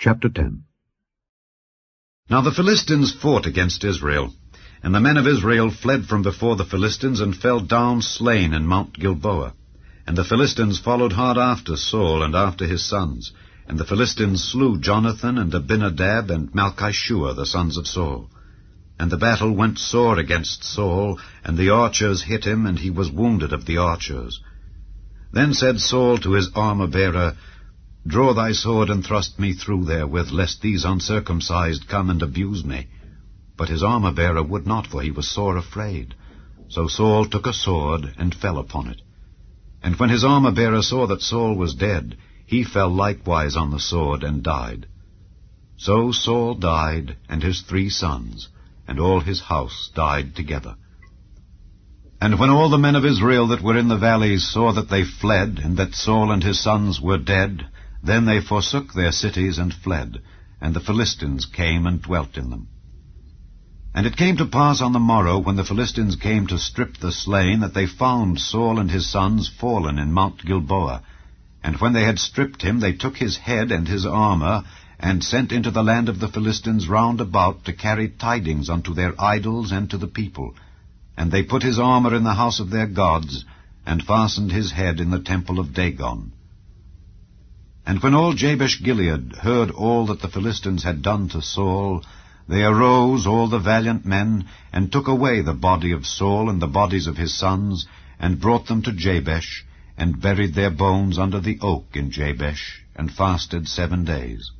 Chapter 10. Now the Philistines fought against Israel, and the men of Israel fled from before the Philistines and fell down slain in Mount Gilboa. And the Philistines followed hard after Saul and after his sons. And the Philistines slew Jonathan and Abinadab and Malchishua, the sons of Saul. And the battle went sore against Saul, and the archers hit him, and he was wounded of the archers. Then said Saul to his armor-bearer, Draw thy sword and thrust me through therewith, lest these uncircumcised come and abuse me. But his armor-bearer would not, for he was sore afraid. So Saul took a sword and fell upon it. And when his armor-bearer saw that Saul was dead, he fell likewise on the sword and died. So Saul died, and his 3 sons, and all his house died together. And when all the men of Israel that were in the valleys saw that they fled, and that Saul and his sons were dead, then they forsook their cities and fled, and the Philistines came and dwelt in them. And it came to pass on the morrow, when the Philistines came to strip the slain, that they found Saul and his sons fallen in Mount Gilboa. And when they had stripped him, they took his head and his armor, and sent into the land of the Philistines round about to carry tidings unto their idols and to the people. And they put his armor in the house of their gods, and fastened his head in the temple of Dagon. And when all Jabesh-Gilead heard all that the Philistines had done to Saul, they arose, all the valiant men, and took away the body of Saul and the bodies of his sons, and brought them to Jabesh, and buried their bones under the oak in Jabesh, and fasted 7 days.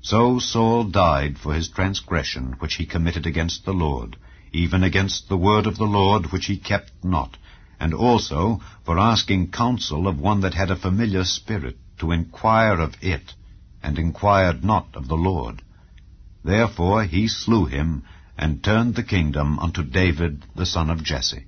So Saul died for his transgression which he committed against the Lord, even against the word of the Lord which he kept not, and also for asking counsel of one that had a familiar spirit, to inquire of it, and inquired not of the Lord. Therefore he slew him, and turned the kingdom unto David the son of Jesse.